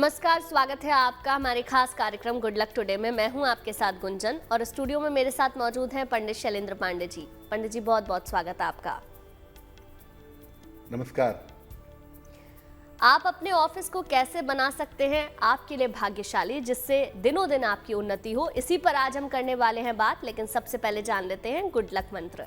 नमस्कार, स्वागत है आपका हमारे खास कार्यक्रम गुड लक टुडे में। मैं हूं आपके साथ गुंजन और स्टूडियो में मेरे साथ मौजूद हैं पंडित शैलेंद्र पांडे जी। पंडित जी, बहुत बहुत स्वागत है आपका। नमस्कार। आप अपने ऑफिस को कैसे बना सकते हैं आपके लिए भाग्यशाली, जिससे दिनों दिन आपकी उन्नति हो, इसी पर आज हम करने वाले हैं बात। लेकिन सबसे पहले जान लेते हैं गुड लक मंत्र।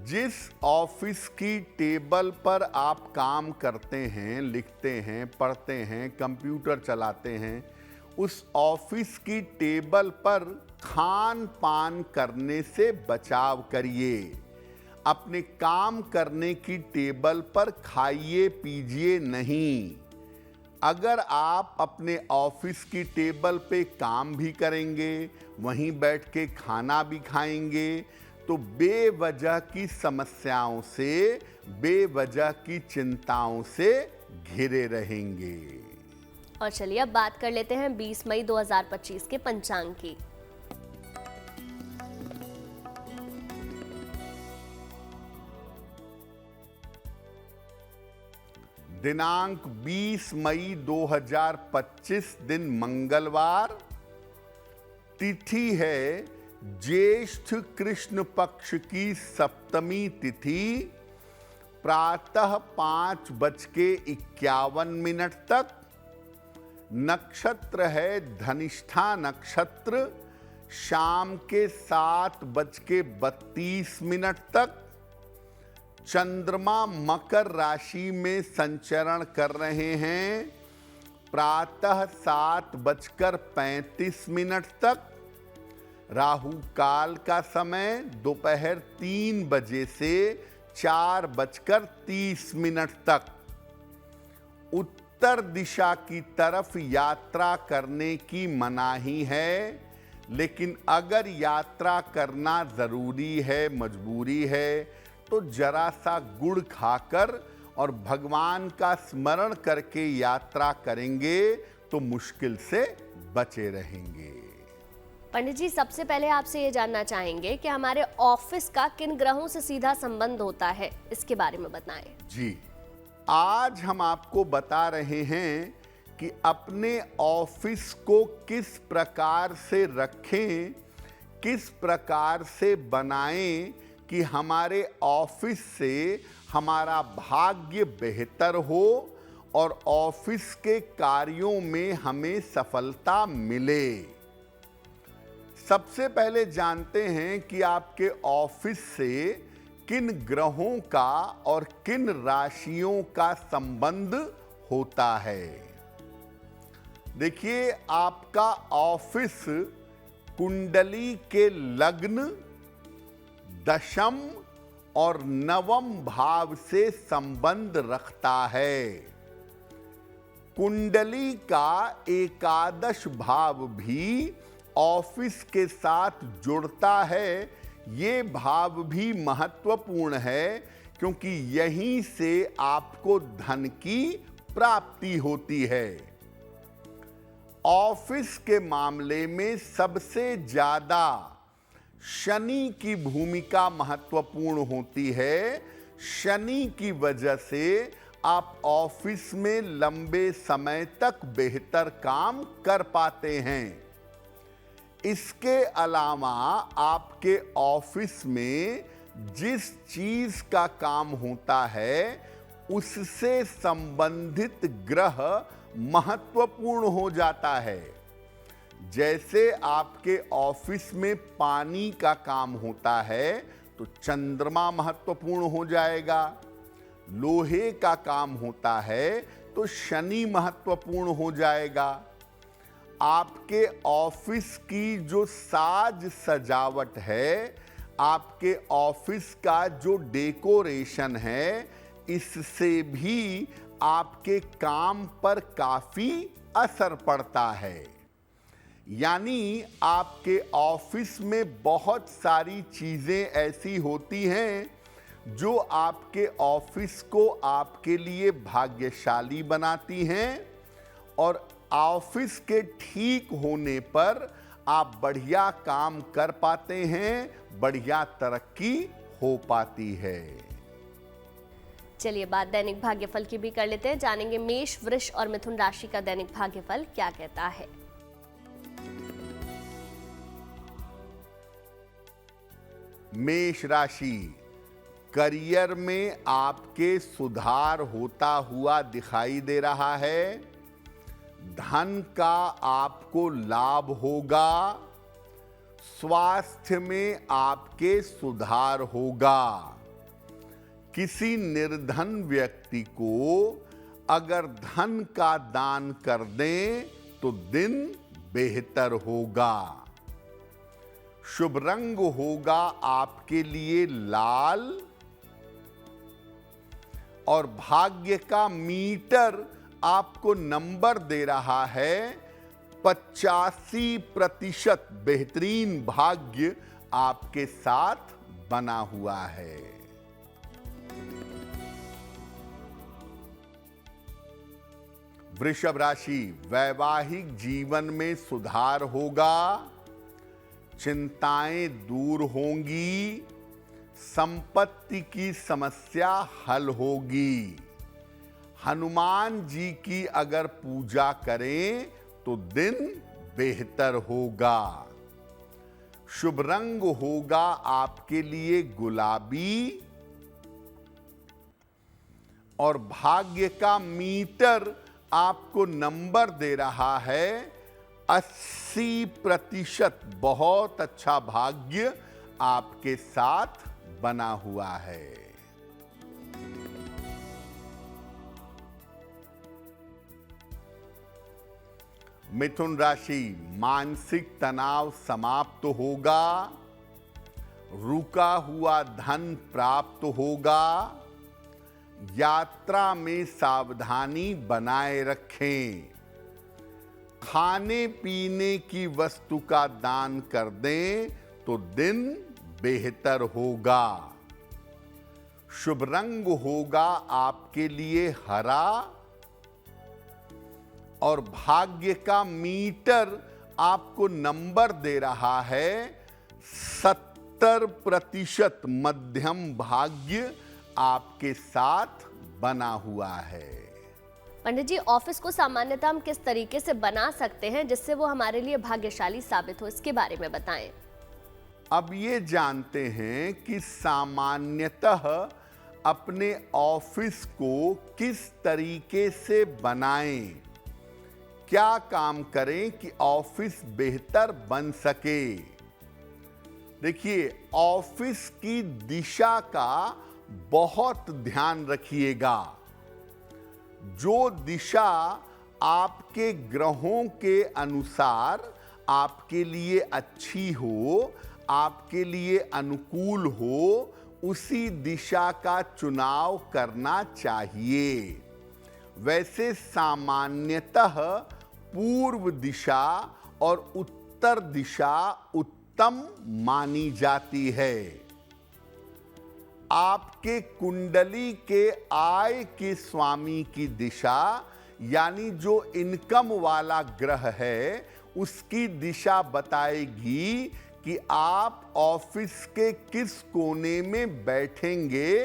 जिस ऑफिस की टेबल पर आप काम करते हैं, लिखते हैं, पढ़ते हैं, कंप्यूटर चलाते हैं, उस ऑफिस की टेबल पर खान पान करने से बचाव करिए। अपने काम करने की टेबल पर खाइए पीजिए नहीं। अगर आप अपने ऑफिस की टेबल पे काम भी करेंगे, वहीं बैठ के खाना भी खाएंगे, तो बेवजह की समस्याओं से, बेवजह की चिंताओं से घिरे रहेंगे। और चलिए अब बात कर लेते हैं 20 मई 2025 के पंचांग की। दिनांक 20 मई 2025 दिन मंगलवार। तिथि है ज्येष्ठ कृष्ण पक्ष की सप्तमी तिथि, प्रातः 5:51 तक। नक्षत्र है धनिष्ठा नक्षत्र, शाम के 7:32 तक। चंद्रमा मकर राशि में संचरण कर रहे हैं, प्रातः 7:35 तक। राहु काल का समय दोपहर 3 बजे से 4:30 तक। उत्तर दिशा की तरफ यात्रा करने की मनाही है, लेकिन अगर यात्रा करना जरूरी है, मजबूरी है, तो जरा सा गुड़ खाकर और भगवान का स्मरण करके यात्रा करेंगे तो मुश्किल से बचे रहेंगे। पंडित जी, सबसे पहले आपसे ये जानना चाहेंगे कि हमारे ऑफिस का किन ग्रहों से सीधा संबंध होता है, इसके बारे में बताएं। जी, आज हम आपको बता रहे हैं कि अपने ऑफिस को किस प्रकार से रखें, किस प्रकार से बनाएं कि हमारे ऑफिस से हमारा भाग्य बेहतर हो और ऑफिस के कार्यों में हमें सफलता मिले। सबसे पहले जानते हैं कि आपके ऑफिस से किन ग्रहों का और किन राशियों का संबंध होता है। देखिए, आपका ऑफिस कुंडली के लग्न, दशम और नवम भाव से संबंध रखता है। कुंडली का एकादश भाव भी ऑफिस के साथ जुड़ता है। ये भाव भी महत्वपूर्ण है, क्योंकि यहीं से आपको धन की प्राप्ति होती है। ऑफिस के मामले में सबसे ज्यादा शनि की भूमिका महत्वपूर्ण होती है। शनि की वजह से आप ऑफिस में लंबे समय तक बेहतर काम कर पाते हैं। इसके अलावा आपके ऑफिस में जिस चीज का काम होता है, उससे संबंधित ग्रह महत्वपूर्ण हो जाता है। जैसे आपके ऑफिस में पानी का काम होता है, तो चंद्रमा महत्वपूर्ण हो जाएगा। लोहे का काम होता है तो शनि महत्वपूर्ण हो जाएगा। आपके ऑफिस की जो साज सजावट है, आपके ऑफिस का जो डेकोरेशन है, इससे भी आपके काम पर काफी असर पड़ता है। यानी आपके ऑफिस में बहुत सारी चीजें ऐसी होती हैं जो आपके ऑफिस को आपके लिए भाग्यशाली बनाती हैं, और ऑफिस के ठीक होने पर आप बढ़िया काम कर पाते हैं, बढ़िया तरक्की हो पाती है। चलिए बात दैनिक भाग्यफल की भी कर लेते हैं। जानेंगे मेष, वृष और मिथुन राशि का दैनिक भाग्यफल क्या कहता है। मेष राशि, करियर में आपके सुधार होता हुआ दिखाई दे रहा है। धन का आपको लाभ होगा। स्वास्थ्य में आपके सुधार होगा। किसी निर्धन व्यक्ति को अगर धन का दान कर दें तो दिन बेहतर होगा। शुभ रंग होगा आपके लिए लाल और भाग्य का मीटर आपको नंबर दे रहा है 85%। बेहतरीन भाग्य आपके साथ बना हुआ है। वृषभ राशि, वैवाहिक जीवन में सुधार होगा। चिंताएं दूर होंगी। संपत्ति की समस्या हल होगी। हनुमान जी की अगर पूजा करें तो दिन बेहतर होगा। शुभ रंग होगा आपके लिए गुलाबी और भाग्य का मीटर आपको नंबर दे रहा है 80%। बहुत अच्छा भाग्य आपके साथ बना हुआ है। मिथुन राशि, मानसिक तनाव समाप्त होगा। रुका हुआ धन प्राप्त होगा। यात्रा में सावधानी बनाए रखें। खाने पीने की वस्तु का दान कर दें तो दिन बेहतर होगा। शुभ रंग होगा आपके लिए हरा और भाग्य का मीटर आपको नंबर दे रहा है 70%। मध्यम भाग्य आपके साथ बना हुआ है। पंडित जी, ऑफिस को सामान्यतः हम किस तरीके से बना सकते हैं जिससे वो हमारे लिए भाग्यशाली साबित हो, इसके बारे में बताएं। अब ये जानते हैं कि सामान्यतः अपने ऑफिस को किस तरीके से बनाएं, क्या काम करें कि ऑफिस बेहतर बन सके। देखिए, ऑफिस की दिशा का बहुत ध्यान रखिएगा। जो दिशा आपके ग्रहों के अनुसार आपके लिए अच्छी हो, आपके लिए अनुकूल हो, उसी दिशा का चुनाव करना चाहिए। वैसे सामान्यतः पूर्व दिशा और उत्तर दिशा उत्तम मानी जाती है। आपके कुंडली के आय के स्वामी की दिशा, यानी जो इनकम वाला ग्रह है, उसकी दिशा बताएगी कि आप ऑफिस के किस कोने में बैठेंगे,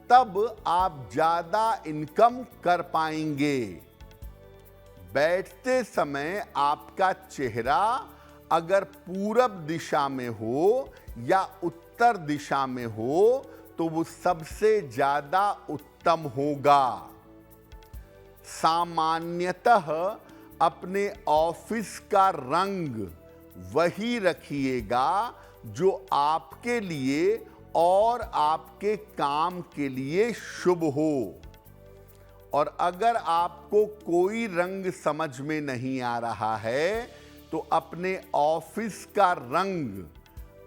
तब आप ज्यादा इनकम कर पाएंगे। बैठते समय आपका चेहरा अगर पूरब दिशा में हो या उत्तर दिशा में हो तो वो सबसे ज्यादा उत्तम होगा। सामान्यतः अपने ऑफिस का रंग वही रखिएगा जो आपके लिए और आपके काम के लिए शुभ हो। और अगर आपको कोई रंग समझ में नहीं आ रहा है तो अपने ऑफिस का रंग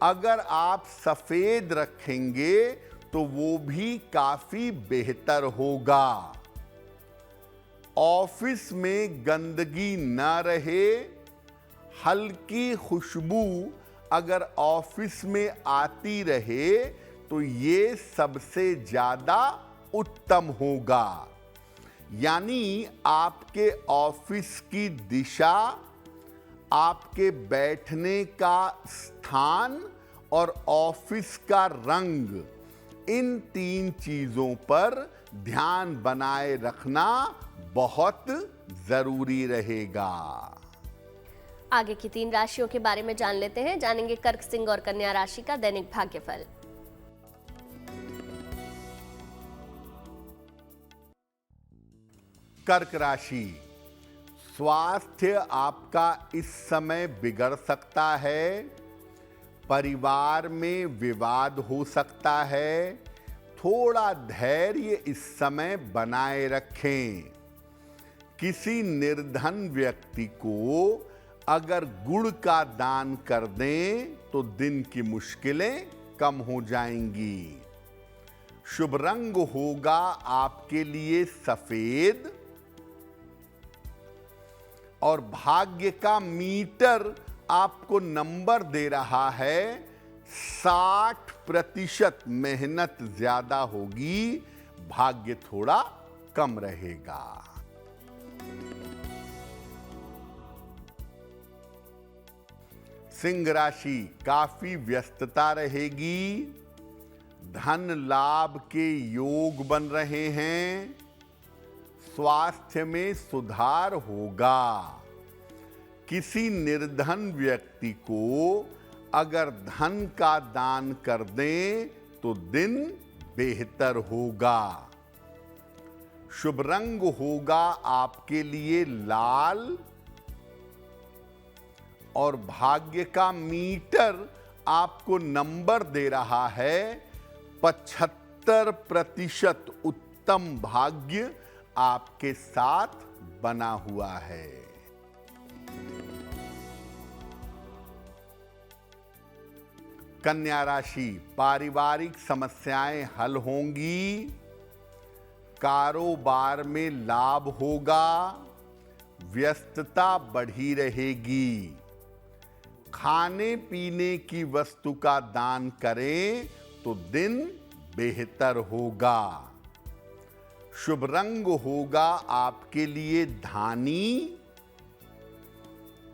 अगर आप सफेद रखेंगे तो वो भी काफी बेहतर होगा। ऑफिस में गंदगी न रहे, हल्की खुशबू अगर ऑफिस में आती रहे तो ये सबसे ज्यादा उत्तम होगा। यानी आपके ऑफिस की दिशा आपके बैठने का स्थान और ऑफिस का रंग, इन 3 चीजों पर ध्यान बनाए रखना बहुत जरूरी रहेगा। आगे की 3 राशियों के बारे में जान लेते हैं। जानेंगे कर्क, सिंह और कन्या राशि का दैनिक भाग्यफल। कर्क राशि, स्वास्थ्य आपका इस समय बिगड़ सकता है। परिवार में विवाद हो सकता है। थोड़ा धैर्य इस समय बनाए रखें। किसी निर्धन व्यक्ति को अगर गुड़ का दान कर दें तो दिन की मुश्किलें कम हो जाएंगी। शुभ रंग होगा आपके लिए सफेद और भाग्य का मीटर आपको नंबर दे रहा है 60%। मेहनत ज्यादा होगी, भाग्य थोड़ा कम रहेगा। सिंह राशि, काफी व्यस्तता रहेगी। धन लाभ के योग बन रहे हैं। स्वास्थ्य में सुधार होगा। किसी निर्धन व्यक्ति को अगर धन का दान कर दें तो दिन बेहतर होगा। शुभ रंग होगा आपके लिए लाल और भाग्य का मीटर आपको नंबर दे रहा है 75%। उत्तम भाग्य आपके साथ बना हुआ है। कन्या राशि, पारिवारिक समस्याएं हल होंगी। कारोबार में लाभ होगा। व्यस्तता बढ़ी रहेगी। खाने पीने की वस्तु का दान करें तो दिन बेहतर होगा। शुभ रंग होगा आपके लिए धानी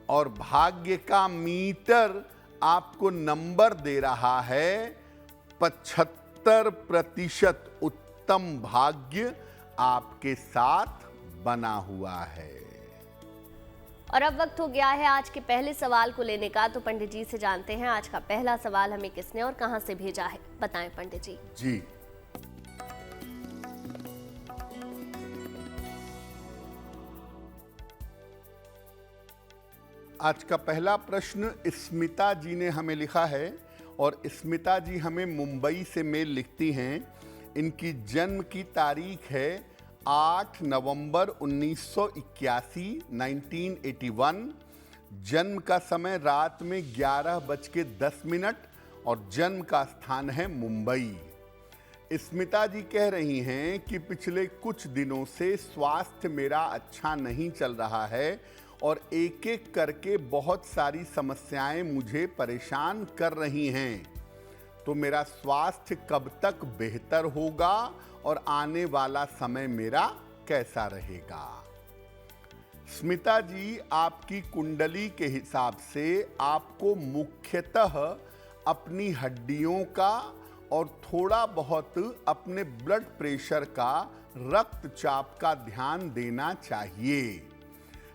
और भाग्य का मीटर आपको नंबर दे रहा है 75%। उत्तम भाग्य आपके साथ बना हुआ है। और अब वक्त हो गया है आज के पहले सवाल को लेने का। तो पंडित जी से जानते हैं आज का पहला सवाल हमें किसने और कहां से भेजा है। बताएं पंडित जी। जी, आज का पहला प्रश्न स्मिता जी ने हमें लिखा है और स्मिता जी हमें मुंबई से मेल लिखती हैं। इनकी जन्म की तारीख है 8 नवंबर 1981, 1981। जन्म का समय रात में 11:10 और जन्म का स्थान है मुंबई। स्मिता जी कह रही हैं कि पिछले कुछ दिनों से स्वास्थ्य मेरा अच्छा नहीं चल रहा है और एक एक करके बहुत सारी समस्याएं मुझे परेशान कर रही हैं। तो मेरा स्वास्थ्य कब तक बेहतर होगा और आने वाला समय मेरा कैसा रहेगा? स्मिता जी, आपकी कुंडली के हिसाब से आपको मुख्यतः अपनी हड्डियों का और थोड़ा बहुत अपने ब्लड प्रेशर का, रक्तचाप का ध्यान देना चाहिए।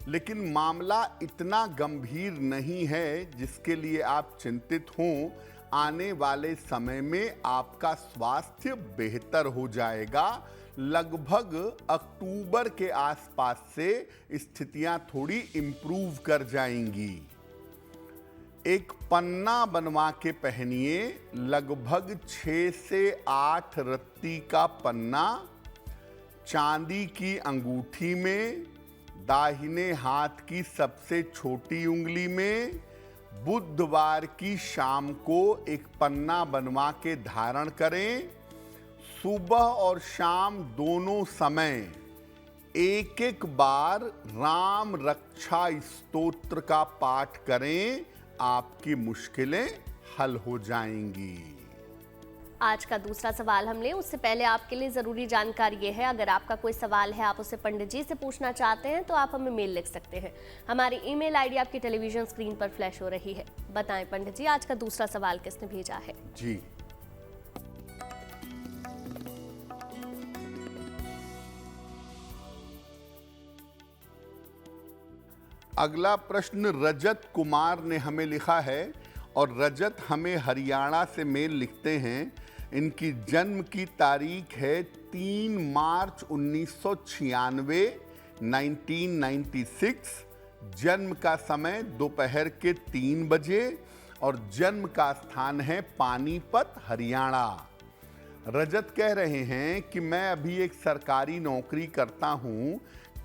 लेकिन मामला इतना गंभीर नहीं है जिसके लिए आप चिंतित हों। आने वाले समय में आपका स्वास्थ्य बेहतर हो जाएगा। लगभग अक्टूबर के आसपास से स्थितियां थोड़ी इम्प्रूव कर जाएंगी। एक पन्ना बनवा के पहनिए, लगभग 6 से 8 रत्ती का पन्ना, चांदी की अंगूठी में, दाहिने हाथ की सबसे छोटी उंगली में। बुधवार की शाम को एक पन्ना बनवा के धारण करें। सुबह और शाम दोनों समय एक एक बार राम रक्षा स्तोत्र का पाठ करें। आपकी मुश्किलें हल हो जाएंगी। आज का दूसरा सवाल हम लें उससे पहले आपके लिए ज़रूरी जानकारी ये है, अगर आपका कोई सवाल है आप उसे पंडित जी से पूछना चाहते हैं तो आप हमें मेल लिख सकते हैं। हमारी ईमेल आईडी आपकी टेलीविजन स्क्रीन पर फ्लैश हो रही है। बताएं पंडित जी, आज का दूसरा सवाल किसने भेजा है? जी, अगला प्रश्न रजत कुमार ने हमें लिखा है और रजत हमें हरियाणा से मेल लिखते हैं। इनकी जन्म की तारीख है 3 मार्च 1996, 1996। जन्म का समय दोपहर के 3 बजे और जन्म का स्थान है पानीपत, हरियाणा। रजत कह रहे हैं कि मैं अभी एक सरकारी नौकरी करता हूं,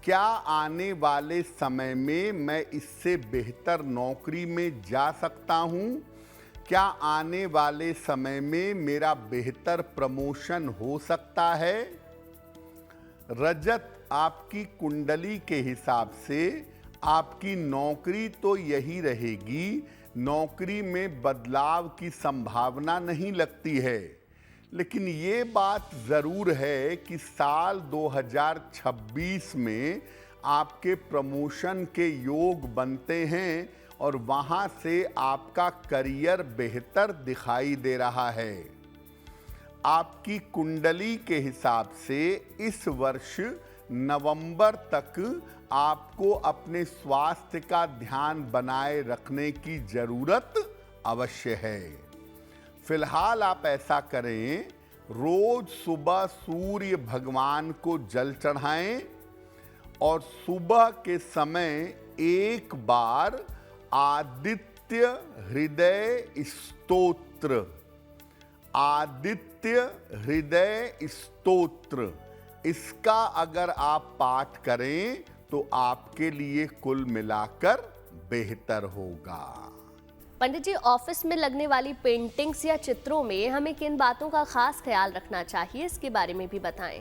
क्या आने वाले समय में मैं इससे बेहतर नौकरी में जा सकता हूं? क्या आने वाले समय में मेरा बेहतर प्रमोशन हो सकता है? रजत, आपकी कुंडली के हिसाब से आपकी नौकरी तो यही रहेगी, नौकरी में बदलाव की संभावना नहीं लगती है। लेकिन ये बात ज़रूर है कि साल 2026 में आपके प्रमोशन के योग बनते हैं और वहाँ से आपका करियर बेहतर दिखाई दे रहा है। आपकी कुंडली के हिसाब से इस वर्ष नवंबर तक आपको अपने स्वास्थ्य का ध्यान बनाए रखने की ज़रूरत अवश्य है। फिलहाल आप ऐसा करें, रोज सुबह सूर्य भगवान को जल चढ़ाएं और सुबह के समय एक बार आदित्य हृदय स्तोत्र, आदित्य हृदय स्तोत्र, इसका अगर आप पाठ करें तो आपके लिए कुल मिलाकर बेहतर होगा। पंडित जी, ऑफिस में लगने वाली पेंटिंग्स या चित्रों में हमें किन बातों का खास ख्याल रखना चाहिए, इसके बारे में भी बताएं।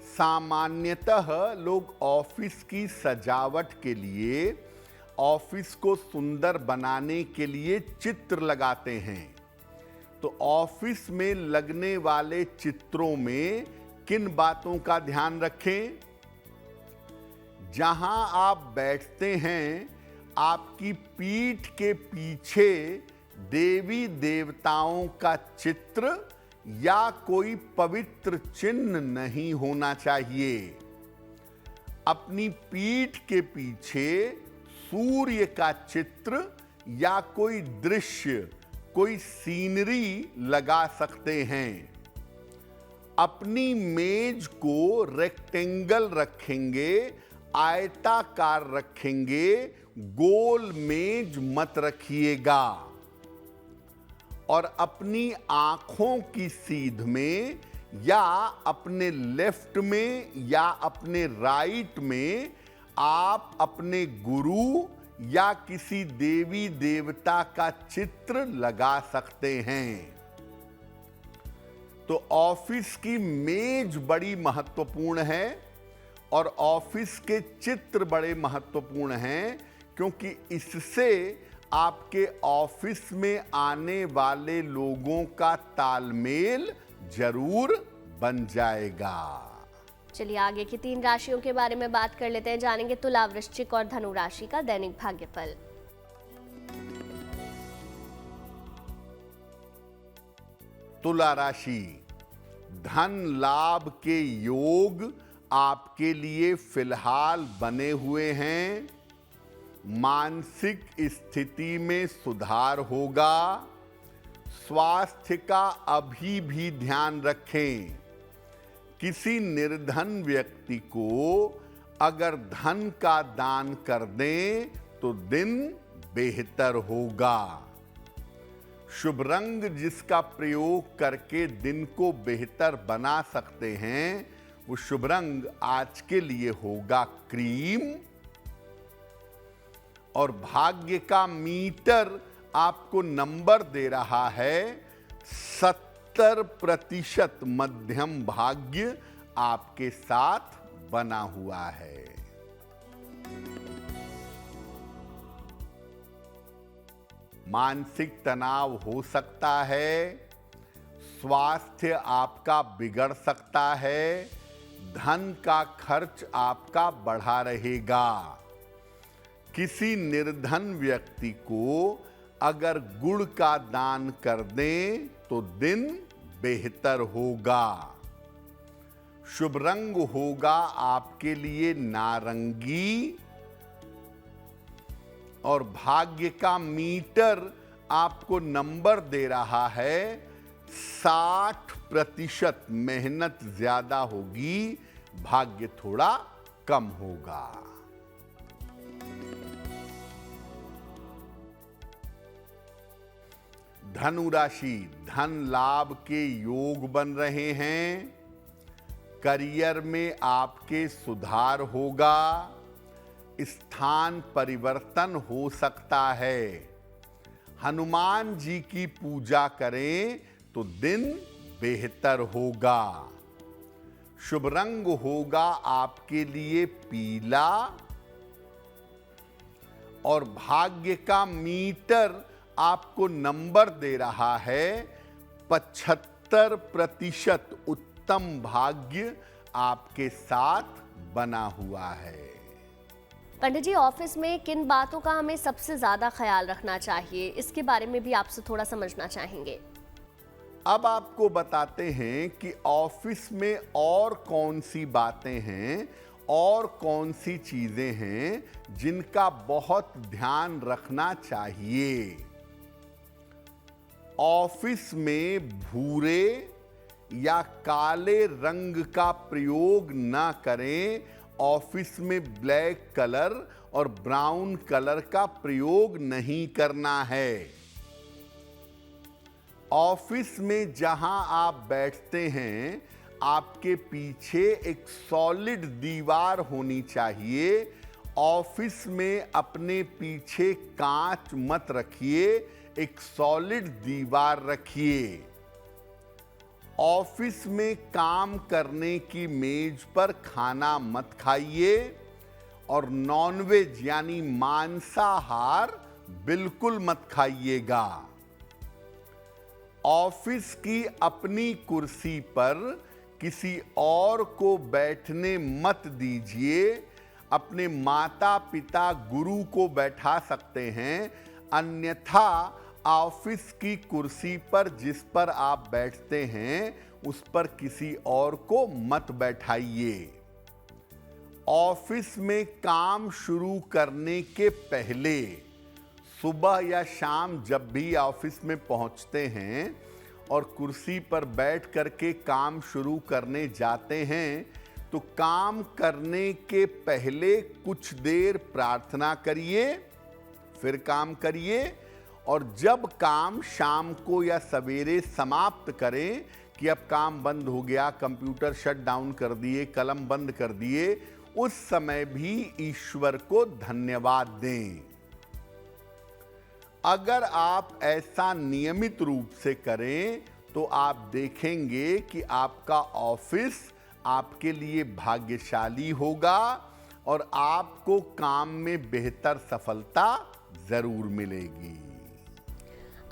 सामान्यतः लोग ऑफिस की सजावट के लिए, ऑफिस को सुंदर बनाने के लिए चित्र लगाते हैं। तो ऑफिस में लगने वाले चित्रों में किन बातों का ध्यान रखें? जहां आप बैठते हैं, आपकी पीठ के पीछे देवी देवताओं का चित्र या कोई पवित्र चिन्ह नहीं होना चाहिए। अपनी पीठ के पीछे सूर्य का चित्र या कोई दृश्य, कोई सीनरी लगा सकते हैं। अपनी मेज को रेक्टेंगल रखेंगे, आयताकार रखेंगे, गोल मेज मत रखिएगा। और अपनी आंखों की सीध में या अपने लेफ्ट में या अपने राइट में आप अपने गुरु या किसी देवी देवता का चित्र लगा सकते हैं। तो ऑफिस की मेज बड़ी महत्वपूर्ण है और ऑफिस के चित्र बड़े महत्वपूर्ण हैं, क्योंकि इससे आपके ऑफिस में आने वाले लोगों का तालमेल जरूर बन जाएगा। चलिए आगे की 3 राशियों के बारे में बात कर लेते हैं। जानेंगे तुला, वृश्चिक और धनु राशि का दैनिक भाग्यफल। तुला राशि, धन लाभ के योग आपके लिए फिलहाल बने हुए हैं। मानसिक स्थिति में सुधार होगा। स्वास्थ्य का अभी भी ध्यान रखें। किसी निर्धन व्यक्ति को अगर धन का दान कर दें तो दिन बेहतर होगा। शुभ रंग जिसका प्रयोग करके दिन को बेहतर बना सकते हैं, वो शुभ रंग आज के लिए होगा क्रीम। और भाग्य का मीटर आपको नंबर दे रहा है 70% मध्यम भाग्य आपके साथ बना हुआ है। मानसिक तनाव हो सकता है। स्वास्थ्य आपका बिगड़ सकता है, धन का खर्च आपका बढ़ा रहेगा। किसी निर्धन व्यक्ति को अगर गुड़ का दान कर दें तो दिन बेहतर होगा। शुभ रंग होगा आपके लिए नारंगी और भाग्य का मीटर आपको नंबर दे रहा है 60%। मेहनत ज्यादा होगी, भाग्य थोड़ा कम होगा। धनु राशि, धन लाभ के योग बन रहे हैं। करियर में आपके सुधार होगा। स्थान परिवर्तन हो सकता है। हनुमान जी की पूजा करें तो दिन बेहतर होगा। शुभ रंग होगा आपके लिए पीला और भाग्य का मीटर आपको नंबर दे रहा है 75%। उत्तम भाग्य आपके साथ बना हुआ है। पंडित जी, ऑफिस में किन बातों का हमें सबसे ज्यादा ख्याल रखना चाहिए, इसके बारे में भी आपसे थोड़ा समझना चाहेंगे। अब आपको बताते हैं कि ऑफिस में और कौन सी बातें हैं और कौन सी चीजें हैं जिनका बहुत ध्यान रखना चाहिए। ऑफिस में भूरे या काले रंग का प्रयोग ना करें। ऑफिस में ब्लैक कलर और ब्राउन कलर का प्रयोग नहीं करना है। ऑफिस में जहां आप बैठते हैं, आपके पीछे एक सॉलिड दीवार होनी चाहिए। ऑफिस में अपने पीछे कांच मत रखिए, एक सॉलिड दीवार रखिए। ऑफिस में काम करने की मेज पर खाना मत खाइए और नॉनवेज यानी मांसाहार बिल्कुल मत खाइएगा। ऑफिस की अपनी कुर्सी पर किसी और को बैठने मत दीजिए। अपने माता पिता गुरु को बैठा सकते हैं, अन्यथा ऑफिस की कुर्सी पर जिस पर आप बैठते हैं उस पर किसी और को मत बैठाइए। ऑफिस में काम शुरू करने के पहले सुबह या शाम जब भी ऑफिस में पहुंचते हैं और कुर्सी पर बैठ करके काम शुरू करने जाते हैं तो काम करने के पहले कुछ देर प्रार्थना करिए, फिर काम करिए और जब काम शाम को या सवेरे समाप्त करें कि अब काम बंद हो गया, कंप्यूटर शट डाउन कर दिए, कलम बंद कर दिए, उस समय भी ईश्वर को धन्यवाद दें। अगर आप ऐसा नियमित रूप से करें तो आप देखेंगे कि आपका ऑफिस आपके लिए भाग्यशाली होगा और आपको काम में बेहतर सफलता जरूर मिलेगी।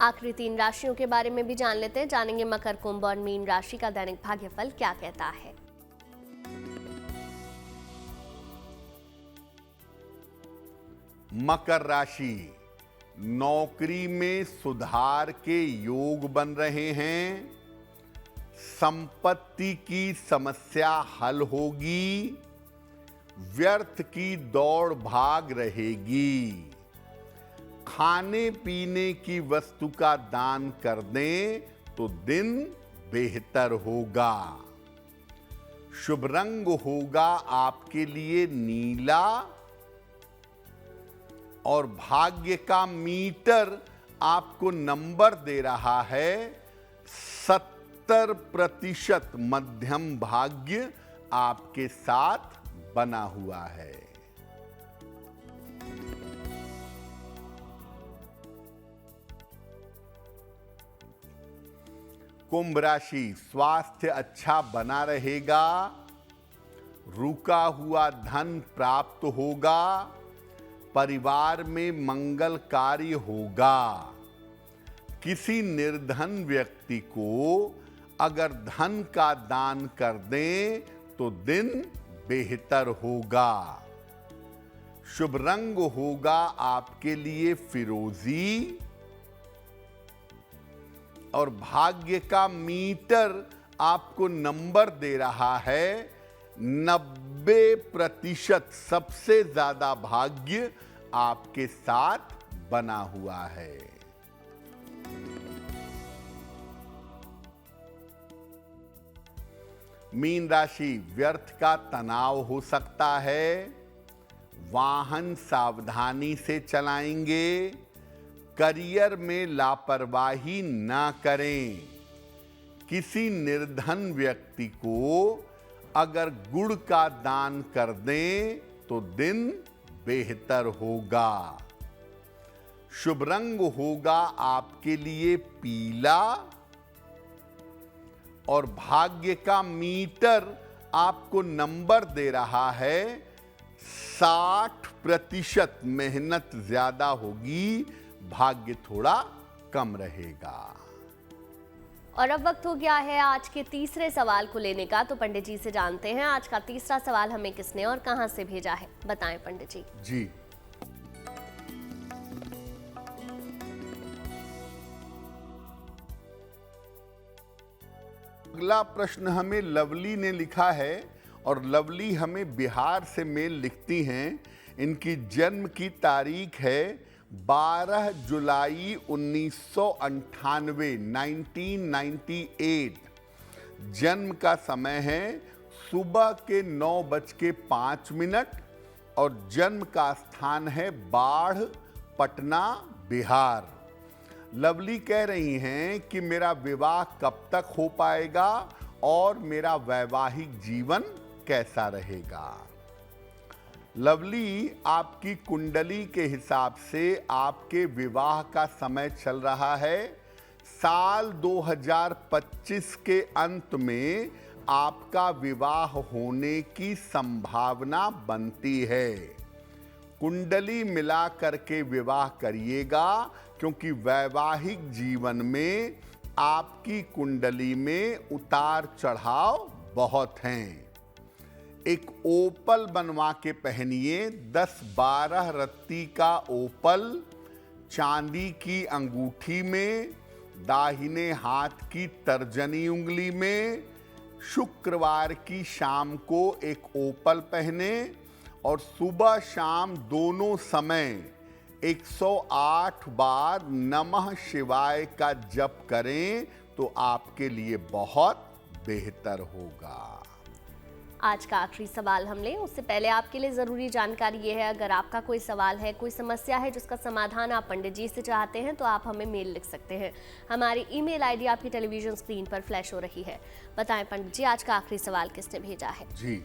आखिरी 3 राशियों के बारे में भी जान लेते हैं। जानेंगे मकर, कुंभ और मीन राशि का दैनिक भाग्यफल क्या कहता है। मकर राशि, नौकरी में सुधार के योग बन रहे हैं। संपत्ति की समस्या हल होगी। व्यर्थ की दौड़ भाग रहेगी। खाने पीने की वस्तु का दान कर दें तो दिन बेहतर होगा। शुभ रंग होगा आपके लिए नीला और भाग्य का मीटर आपको नंबर दे रहा है 70%। मध्यम भाग्य आपके साथ बना हुआ है। कुंभ राशि, स्वास्थ्य अच्छा बना रहेगा। रुका हुआ धन प्राप्त होगा। परिवार में मंगल कार्य होगा। किसी निर्धन व्यक्ति को अगर धन का दान कर दें तो दिन बेहतर होगा। शुभ रंग होगा आपके लिए फिरोजी और भाग्य का मीटर आपको नंबर दे रहा है 90%। सबसे ज्यादा भाग्य आपके साथ बना हुआ है। मीन राशि, व्यर्थ का तनाव हो सकता है। वाहन सावधानी से चलाएंगे। करियर में लापरवाही ना करें। किसी निर्धन व्यक्ति को अगर गुड़ का दान कर दें तो दिन बेहतर होगा। शुभ रंग होगा आपके लिए पीला और भाग्य का मीटर आपको नंबर दे रहा है 60%। मेहनत ज्यादा होगी, भाग्य थोड़ा कम रहेगा। और अब वक्त हो गया है आज के तीसरे सवाल को लेने का। तो पंडित जी से जानते हैं आज का तीसरा सवाल हमें किसने और कहां से भेजा है। बताएं पंडित जी। जी, अगला प्रश्न हमें लवली ने लिखा है और लवली हमें बिहार से मेल लिखती हैं। इनकी जन्म की तारीख है 12 जुलाई 1998, 1998। जन्म का समय है सुबह के 9:05 और जन्म का स्थान है बाढ़, पटना, बिहार। लवली कह रही हैं कि मेरा विवाह कब तक हो पाएगा और मेरा वैवाहिक जीवन कैसा रहेगा। लवली, आपकी कुंडली के हिसाब से आपके विवाह का समय चल रहा है। साल 2025 के अंत में आपका विवाह होने की संभावना बनती है। कुंडली मिला करके विवाह करिएगा क्योंकि वैवाहिक जीवन में आपकी कुंडली में उतार चढ़ाव बहुत हैं। एक ओपल बनवा के पहनिए, 10-12 रत्ती का ओपल चांदी की अंगूठी में, दाहिने हाथ की तर्जनी उंगली में। शुक्रवार की शाम को एक ओपल पहने और सुबह शाम दोनों समय 108 बार नमः शिवाय का जप करें तो आपके लिए बहुत बेहतर होगा। आज का आखिरी सवाल हम लें उससे पहले आपके लिए ज़रूरी जानकारी ये है, अगर आपका कोई सवाल है, कोई समस्या है जिसका समाधान आप पंडित जी से चाहते हैं तो आप हमें मेल लिख सकते हैं। हमारी ईमेल आईडी आपकी टेलीविजन स्क्रीन पर फ्लैश हो रही है। बताएं पंडित जी, आज का आखिरी सवाल किसने भेजा है। जी,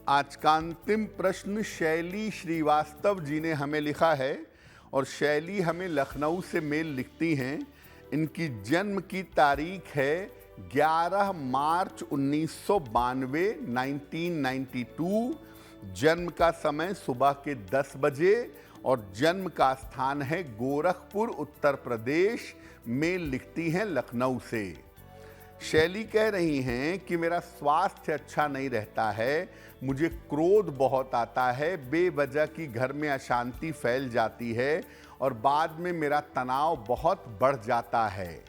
आज का अंतिम प्रश्न शैली श्रीवास्तव जी ने हमें लिखा है और शैली हमें लखनऊ से मेल लिखती हैं। इनकी जन्म की तारीख है 11 मार्च 1992, 1992। जन्म का समय सुबह के 10 बजे और जन्म का स्थान है गोरखपुर, उत्तर प्रदेश। मेल लिखती हैं लखनऊ से। शैली कह रही हैं कि मेरा स्वास्थ्य अच्छा नहीं रहता है, मुझे क्रोध बहुत आता है, बेवजह की घर में अशांति फैल जाती है और बाद में मेरा तनाव बहुत बढ़ जाता है।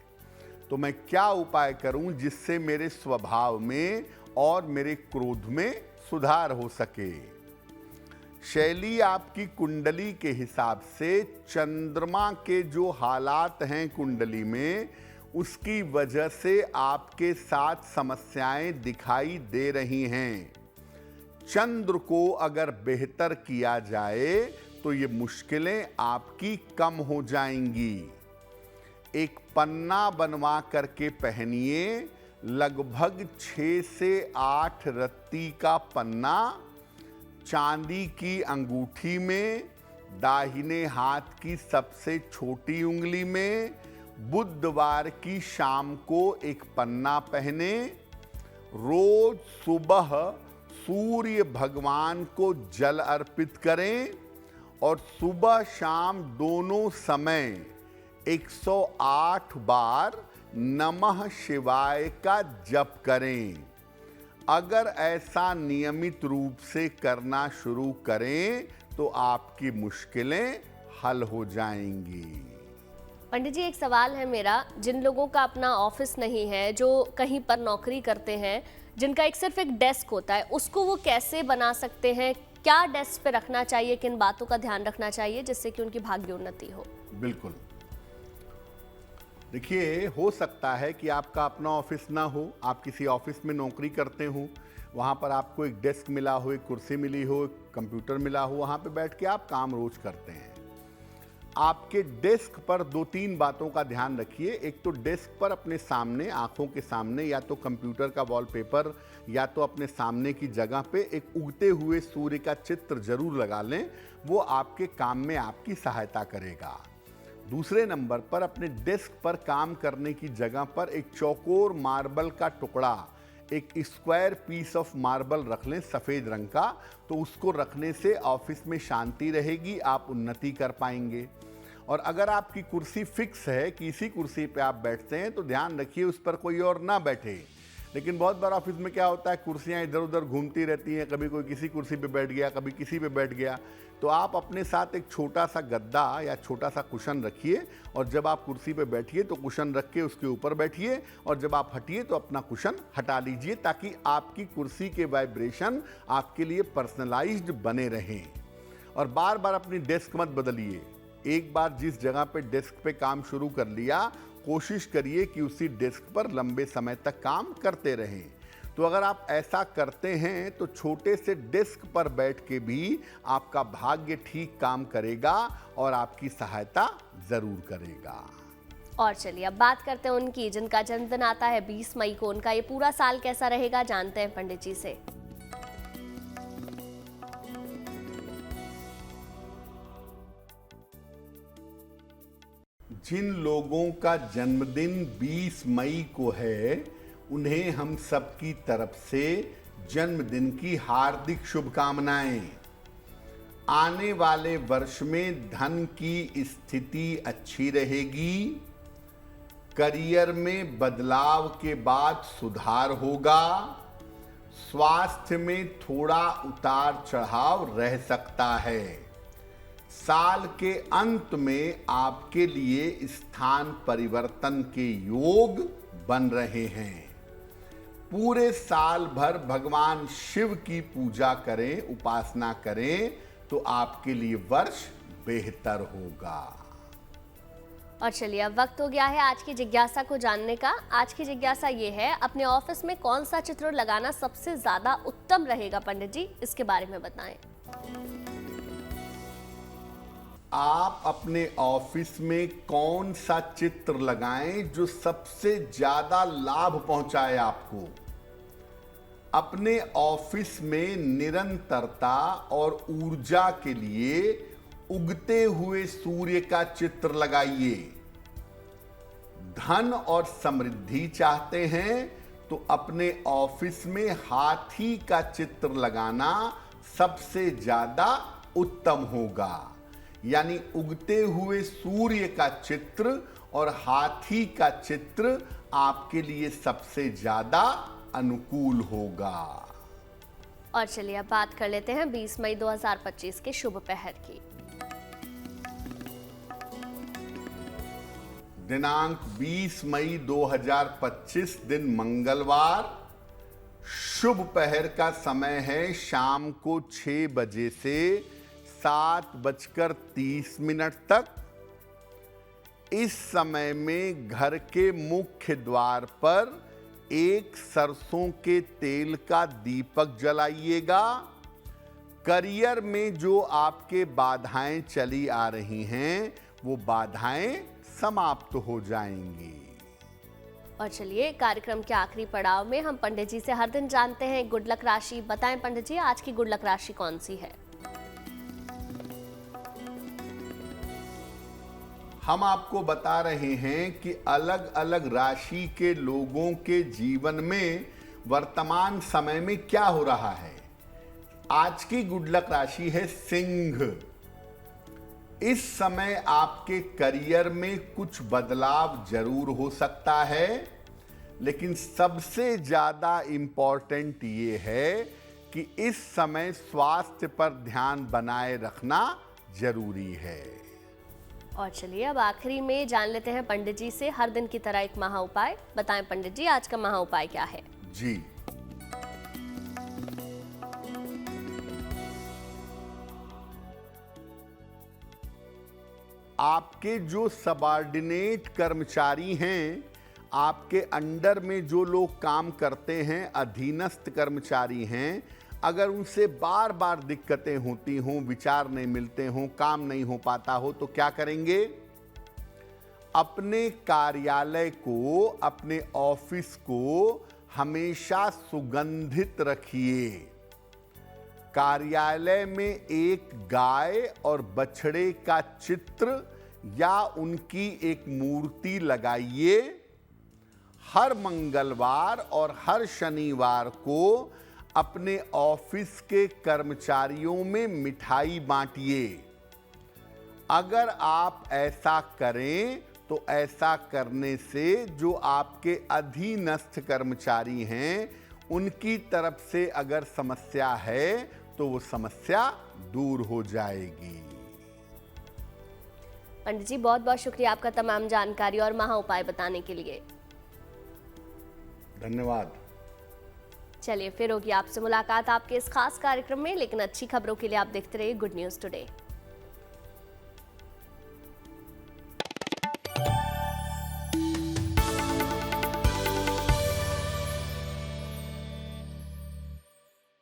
तो मैं क्या उपाय करूं जिससे मेरे स्वभाव में और मेरे क्रोध में सुधार हो सके। शैली, आपकी कुंडली के हिसाब से चंद्रमा के जो हालात हैं कुंडली में, उसकी वजह से आपके साथ समस्याएं दिखाई दे रही हैं। चंद्र को अगर बेहतर किया जाए तो ये मुश्किलें आपकी कम हो जाएंगी। एक पन्ना बनवा करके पहनिए, लगभग 6 से 8 रत्ती का पन्ना चांदी की अंगूठी में, दाहिने हाथ की सबसे छोटी उंगली में। बुधवार की शाम को एक पन्ना पहने। रोज सुबह सूर्य भगवान को जल अर्पित करें और सुबह शाम दोनों समय 108 बार नमः शिवाय का जप करें। अगर ऐसा नियमित रूप से करना शुरू करें तो आपकी मुश्किलें हल हो जाएंगी। पंडित जी, एक सवाल है मेरा, जिन लोगों का अपना ऑफिस नहीं है, जो कहीं पर नौकरी करते हैं, जिनका सिर्फ एक डेस्क होता है, उसको वो कैसे बना सकते हैं? क्या डेस्क पे रखना चाहिए, किन बातों का ध्यान रखना चाहिए जिससे कि उनकी भाग्योन्नति हो? बिल्कुल, देखिए, हो सकता है कि आपका अपना ऑफिस ना हो, आप किसी ऑफिस में नौकरी करते हो, वहाँ पर आपको एक डेस्क मिला हो, एक कुर्सी मिली हो, एक कंप्यूटर मिला हो, वहाँ पे बैठ के आप काम रोज करते हैं। आपके डेस्क पर 2-3 बातों का ध्यान रखिए। एक तो डेस्क पर अपने सामने, आंखों के सामने, या तो कंप्यूटर का वॉलपेपर या तो अपने सामने की जगह पे एक उगते हुए सूर्य का चित्र जरूर लगा लें, वो आपके काम में आपकी सहायता करेगा। दूसरे नंबर पर अपने डेस्क पर काम करने की जगह पर एक चौकोर मार्बल का टुकड़ा, एक स्क्वायर पीस ऑफ मार्बल रख लें सफ़ेद रंग का, तो उसको रखने से ऑफिस में शांति रहेगी, आप उन्नति कर पाएंगे। और अगर आपकी कुर्सी फिक्स है कि इसी कुर्सी पे आप बैठते हैं तो ध्यान रखिए उस पर कोई और ना बैठे। लेकिन बहुत बार ऑफिस में क्या होता है, कुर्सियां इधर उधर घूमती रहती हैं, कभी कोई किसी कुर्सी पे बैठ गया, कभी किसी पे बैठ गया। तो आप अपने साथ एक छोटा सा गद्दा या छोटा सा कुशन रखिए और जब आप कुर्सी पे बैठिए तो कुशन रख के उसके ऊपर बैठिए, और जब आप हटिए तो अपना कुशन हटा लीजिए, ताकि आपकी कुर्सी के वाइब्रेशन आपके लिए पर्सनलाइज्ड बने रहें। और बार बार अपनी डेस्क मत बदलिए। एक बार जिस जगह पे डेस्क पे काम शुरू कर लिया, कोशिश करिए कि उसी डेस्क पर लंबे समय तक काम करते रहें। तो अगर आप ऐसा करते हैं तो छोटे से डेस्क पर बैठ के भी आपका भाग्य ठीक काम करेगा और आपकी सहायता जरूर करेगा। और चलिए अब बात करते हैं उनकी जिनका जन्मदिन आता है 20 मई को। उनका ये पूरा साल कैसा रहेगा, जानते हैं पंडित जी से। जिन लोगों का जन्मदिन 20 मई को है, उन्हें हम सबकी तरफ से जन्मदिन की हार्दिक शुभकामनाएं। आने वाले वर्ष में धन की स्थिति अच्छी रहेगी, करियर में बदलाव के बाद सुधार होगा, स्वास्थ्य में थोड़ा उतार चढ़ाव रह सकता है। साल के अंत में आपके लिए स्थान परिवर्तन के योग बन रहे हैं। पूरे साल भर भगवान शिव की पूजा करें, उपासना करें, तो आपके लिए वर्ष बेहतर होगा। और चलिए अब वक्त हो गया है आज की जिज्ञासा को जानने का। आज की जिज्ञासा ये है, अपने ऑफिस में कौन सा चित्र लगाना सबसे ज्यादा उत्तम रहेगा? पंडित जी, इसके बारे में बताएं। आप अपने ऑफिस में कौन सा चित्र लगाएं जो सबसे ज्यादा लाभ पहुंचाए आपको। अपने ऑफिस में निरंतरता और ऊर्जा के लिए उगते हुए सूर्य का चित्र लगाइए। धन और समृद्धि चाहते हैं तो अपने ऑफिस में हाथी का चित्र लगाना सबसे ज्यादा उत्तम होगा। यानी उगते हुए सूर्य का चित्र और हाथी का चित्र आपके लिए सबसे ज्यादा अनुकूल होगा। और चलिए अब बात कर लेते हैं 20 मई 2025 के शुभ पहर की। दिनांक 20 मई 2025 दिन मंगलवार। शुभ पहर का समय है शाम को 6 बजे से 7:30 तक। इस समय में घर के मुख्य द्वार पर एक सरसों के तेल का दीपक जलाइएगा। करियर में जो आपके बाधाएं चली आ रही हैं, वो बाधाएं समाप्त हो जाएंगी। और चलिए कार्यक्रम के आखिरी पड़ाव में हम पंडित जी से हर दिन जानते हैं गुड लक राशि। बताएं पंडित जी, आज की गुड लक राशि कौन सी है? हम आपको बता रहे हैं कि अलग अलग राशि के लोगों के जीवन में वर्तमान समय में क्या हो रहा है। आज की गुड लक राशि है सिंह। इस समय आपके करियर में कुछ बदलाव जरूर हो सकता है, लेकिन सबसे ज्यादा इंपॉर्टेंट ये है कि इस समय स्वास्थ्य पर ध्यान बनाए रखना जरूरी है। और चलिए अब आखिरी में जान लेते हैं पंडित जी से हर दिन की तरह एक महा उपाय। बताएं पंडित जी, आज का महा उपाय क्या है? जी, आपके जो सबऑर्डिनेट कर्मचारी हैं, आपके अंडर में जो लोग काम करते हैं, अधीनस्थ कर्मचारी हैं, अगर उनसे बार बार दिक्कतें होती हों, विचार नहीं मिलते हों, काम नहीं हो पाता हो, तो क्या करेंगे? अपने कार्यालय को, अपने ऑफिस को हमेशा सुगंधित रखिए। कार्यालय में एक गाय और बछड़े का चित्र या उनकी एक मूर्ति लगाइए। हर मंगलवार और हर शनिवार को अपने ऑफिस के कर्मचारियों में मिठाई बांटिए। अगर आप ऐसा करें तो ऐसा करने से जो आपके अधीनस्थ कर्मचारी हैं, उनकी तरफ से अगर समस्या है तो वो समस्या दूर हो जाएगी। पंडित जी बहुत बहुत शुक्रिया आपका तमाम जानकारी और महा उपाय बताने के लिए। धन्यवाद। चलिए फिर होगी आपसे मुलाकात आपके इस खास कार्यक्रम में, लेकिन अच्छी खबरों के लिए आप देखते रहिए गुड न्यूज टुडे।